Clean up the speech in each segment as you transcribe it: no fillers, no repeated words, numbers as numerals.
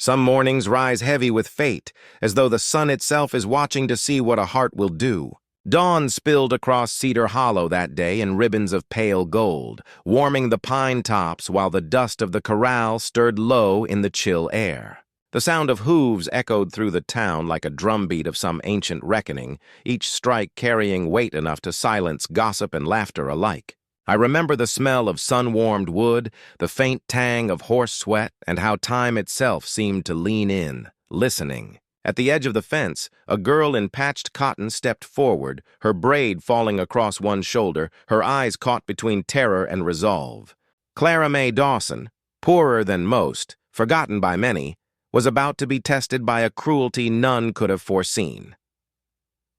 Some mornings rise heavy with fate, as though the sun itself is watching to see what a heart will do. Dawn spilled across Cedar Hollow that day in ribbons of pale gold, warming the pine tops while the dust of the corral stirred low in the chill air. The sound of hooves echoed through the town like a drumbeat of some ancient reckoning, each strike carrying weight enough to silence gossip and laughter alike. I remember the smell of sun-warmed wood, the faint tang of horse sweat, and how time itself seemed to lean in, listening. At the edge of the fence, a girl in patched cotton stepped forward, her braid falling across one shoulder, her eyes caught between terror and resolve. Clara Mae Dawson, poorer than most, forgotten by many, was about to be tested by a cruelty none could have foreseen.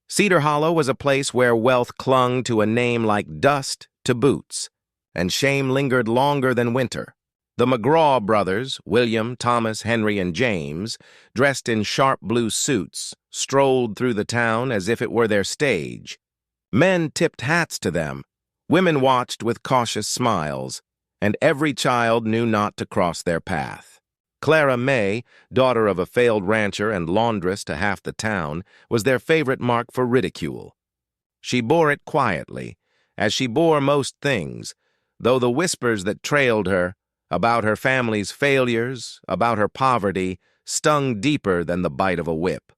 Cedar Hollow was a place where wealth clung to a name like dust to boots, and shame lingered longer than winter. The McGraw brothers, William, Thomas, Henry, and James, dressed in sharp blue suits, strolled through the town as if it were their stage. Men tipped hats to them, women watched with cautious smiles, and every child knew not to cross their path. Clara Mae, daughter of a failed rancher and laundress to half the town, was their favorite mark for ridicule. She bore it quietly, as she bore most things, though the whispers that trailed her, about her family's failures, about her poverty, stung deeper than the bite of a whip.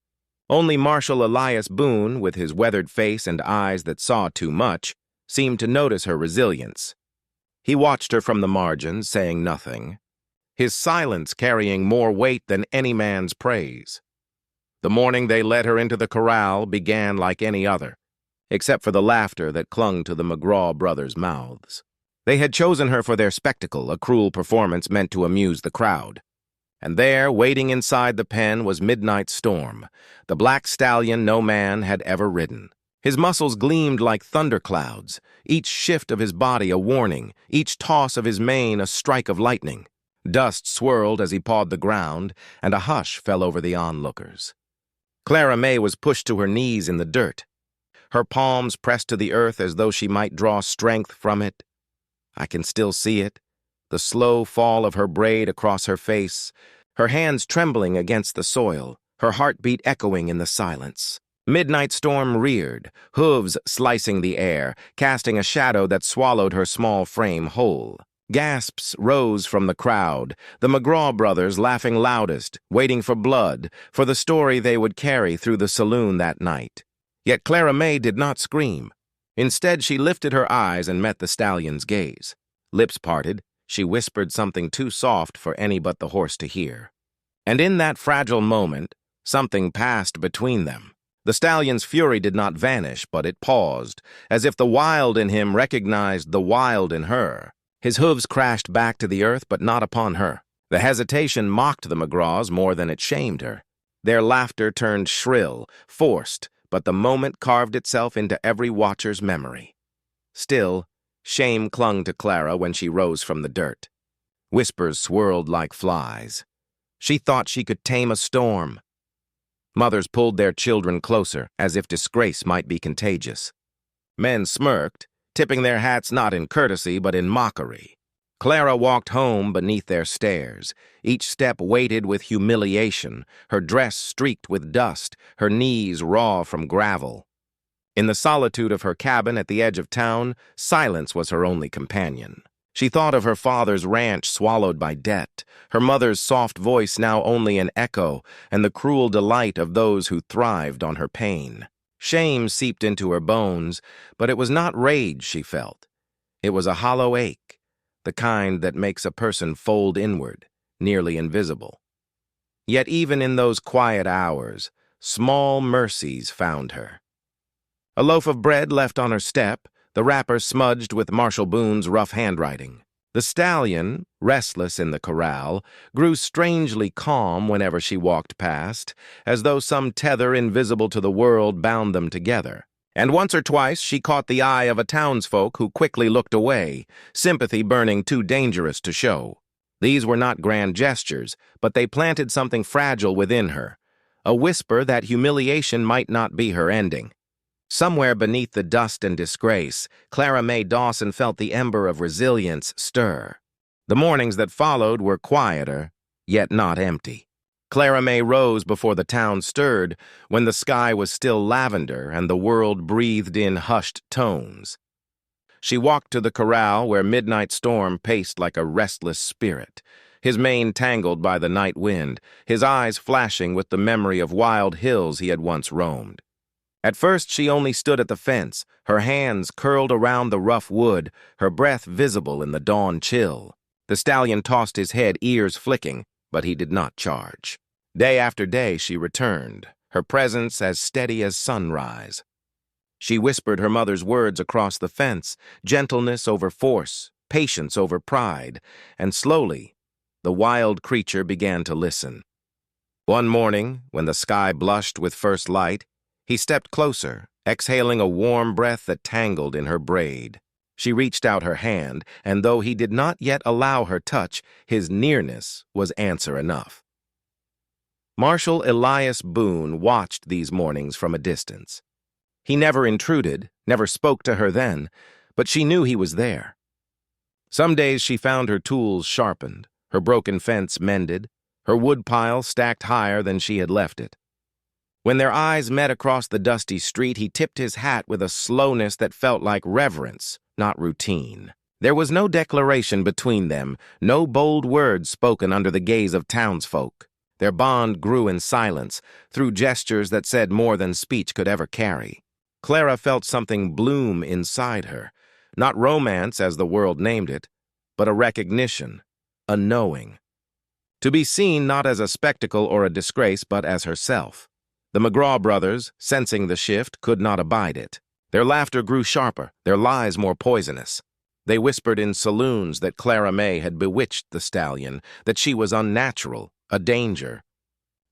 Only Marshal Elias Boone, with his weathered face and eyes that saw too much, seemed to notice her resilience. He watched her from the margins, saying nothing, his silence carrying more weight than any man's praise. The morning they led her into the corral began like any other, except for the laughter that clung to the McGraw brothers' mouths. They had chosen her for their spectacle, a cruel performance meant to amuse the crowd. And there, waiting inside the pen, was Midnight Storm, the black stallion no man had ever ridden. His muscles gleamed like thunderclouds, each shift of his body a warning, each toss of his mane a strike of lightning. Dust swirled as he pawed the ground, and a hush fell over the onlookers. Clara Mae was pushed to her knees in the dirt, her palms pressed to the earth as though she might draw strength from it. I can still see it, the slow fall of her braid across her face, her hands trembling against the soil, her heartbeat echoing in the silence. Midnight Storm reared, hooves slicing the air, casting a shadow that swallowed her small frame whole. Gasps rose from the crowd, the McGraw brothers laughing loudest, waiting for blood, for the story they would carry through the saloon that night. Yet Clara Mae did not scream. Instead, she lifted her eyes and met the stallion's gaze. Lips parted, she whispered something too soft for any but the horse to hear. And in that fragile moment, something passed between them. The stallion's fury did not vanish, but it paused, as if the wild in him recognized the wild in her. His hooves crashed back to the earth, but not upon her. The hesitation mocked the McGraws more than it shamed her. Their laughter turned shrill, forced, but the moment carved itself into every watcher's memory. Still, shame clung to Clara when she rose from the dirt. Whispers swirled like flies. She thought she could tame a storm. Mothers pulled their children closer, as if disgrace might be contagious. Men smirked, tipping their hats not in courtesy but in mockery. Clara walked home beneath their stares, each step weighted with humiliation, her dress streaked with dust, her knees raw from gravel. In the solitude of her cabin at the edge of town, silence was her only companion. She thought of her father's ranch swallowed by debt, her mother's soft voice now only an echo, and the cruel delight of those who thrived on her pain. Shame seeped into her bones, but it was not rage she felt. It was a hollow ache, the kind that makes a person fold inward, nearly invisible. Yet even in those quiet hours, small mercies found her. A loaf of bread left on her step, the wrapper smudged with Marshal Boone's rough handwriting. The stallion, restless in the corral, grew strangely calm whenever she walked past, as though some tether invisible to the world bound them together. And once or twice she caught the eye of a townsfolk who quickly looked away, sympathy burning too dangerous to show. These were not grand gestures, but they planted something fragile within her, a whisper that humiliation might not be her ending. Somewhere beneath the dust and disgrace, Clara Mae Dawson felt the ember of resilience stir. The mornings that followed were quieter, yet not empty. Clara May rose before the town stirred, when the sky was still lavender and the world breathed in hushed tones. She walked to the corral where Midnight Storm paced like a restless spirit, his mane tangled by the night wind, his eyes flashing with the memory of wild hills he had once roamed. At first she only stood at the fence, her hands curled around the rough wood, her breath visible in the dawn chill. The stallion tossed his head, ears flicking, but he did not charge. Day after day she returned, her presence as steady as sunrise. She whispered her mother's words across the fence, gentleness over force, patience over pride, and slowly, the wild creature began to listen. One morning, when the sky blushed with first light, he stepped closer, exhaling a warm breath that tangled in her braid. She reached out her hand, and though he did not yet allow her touch, his nearness was answer enough. Marshal Elias Boone watched these mornings from a distance. He never intruded, never spoke to her then, but she knew he was there. Some days she found her tools sharpened, her broken fence mended, her woodpile stacked higher than she had left it. When their eyes met across the dusty street, he tipped his hat with a slowness that felt like reverence, not routine. There was no declaration between them, no bold words spoken under the gaze of townsfolk. Their bond grew in silence, through gestures that said more than speech could ever carry. Clara felt something bloom inside her, not romance as the world named it, but a recognition, a knowing. To be seen not as a spectacle or a disgrace, but as herself. The McGraw brothers, sensing the shift, could not abide it. Their laughter grew sharper, their lies more poisonous. They whispered in saloons that Clara May had bewitched the stallion, that she was unnatural, a danger.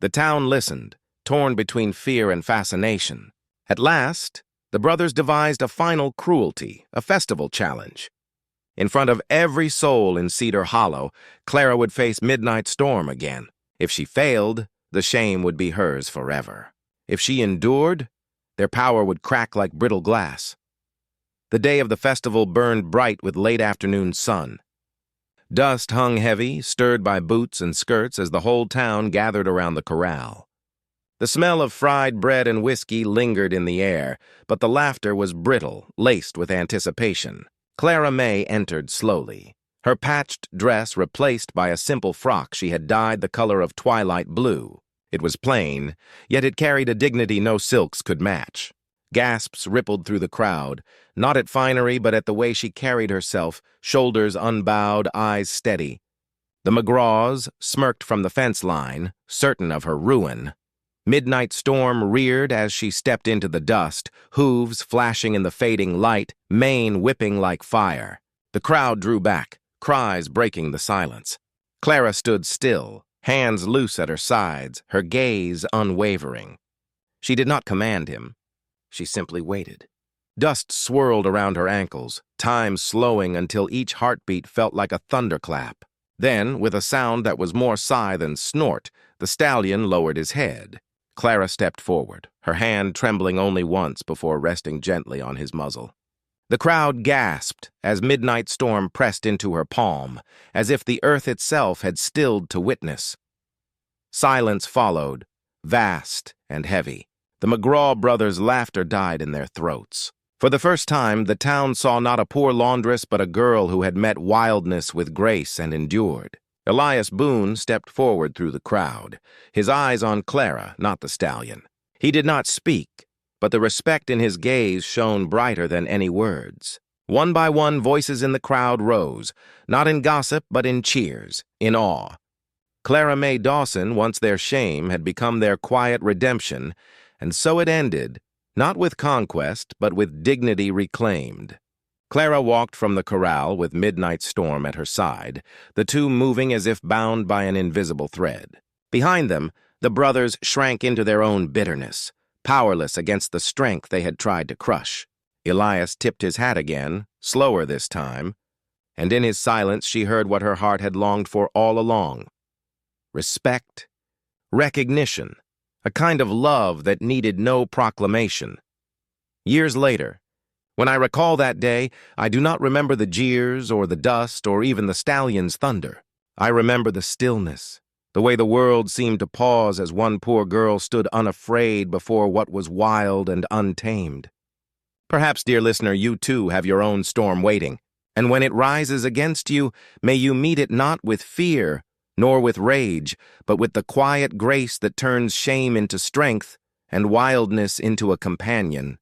The town listened, torn between fear and fascination. At last, the brothers devised a final cruelty, a festival challenge. In front of every soul in Cedar Hollow, Clara would face Midnight Storm again. If she failed, the shame would be hers forever. If she endured, their power would crack like brittle glass. The day of the festival burned bright with late afternoon sun. Dust hung heavy, stirred by boots and skirts as the whole town gathered around the corral. The smell of fried bread and whiskey lingered in the air, but the laughter was brittle, laced with anticipation. Clara May entered slowly, her patched dress replaced by a simple frock she had dyed the color of twilight blue. It was plain, yet it carried a dignity no silks could match. Gasps rippled through the crowd, not at finery but at the way she carried herself, shoulders unbowed, eyes steady. The McGraws smirked from the fence line, certain of her ruin. Midnight Storm reared as she stepped into the dust, hooves flashing in the fading light, mane whipping like fire. The crowd drew back, cries breaking the silence. Clara stood still, hands loose at her sides, her gaze unwavering. She did not command him. She simply waited. Dust swirled around her ankles, time slowing until each heartbeat felt like a thunderclap. Then, with a sound that was more sigh than snort, the stallion lowered his head. Clara stepped forward, her hand trembling only once before resting gently on his muzzle. The crowd gasped as Midnight Storm pressed into her palm, as if the earth itself had stilled to witness. Silence followed, vast and heavy. The McGraw brothers' laughter died in their throats. For the first time, the town saw not a poor laundress but a girl who had met wildness with grace and endured. Elias Boone stepped forward through the crowd, his eyes on Clara, not the stallion. He did not speak, but the respect in his gaze shone brighter than any words. One by one, voices in the crowd rose, not in gossip but in cheers, in awe. Clara May Dawson, once their shame, had become their quiet redemption, and so it ended, not with conquest, but with dignity reclaimed. Clara walked from the corral with Midnight Storm at her side, the two moving as if bound by an invisible thread. Behind them, the brothers shrank into their own bitterness, powerless against the strength they had tried to crush. Elias tipped his hat again, slower this time, and in his silence she heard what her heart had longed for all along. Respect, recognition, a kind of love that needed no proclamation. Years later, when I recall that day, I do not remember the jeers or the dust or even the stallion's thunder. I remember the stillness, the way the world seemed to pause as one poor girl stood unafraid before what was wild and untamed. Perhaps, dear listener, you too have your own storm waiting, and when it rises against you, may you meet it not with fear, nor with rage, but with the quiet grace that turns shame into strength and wildness into a companion.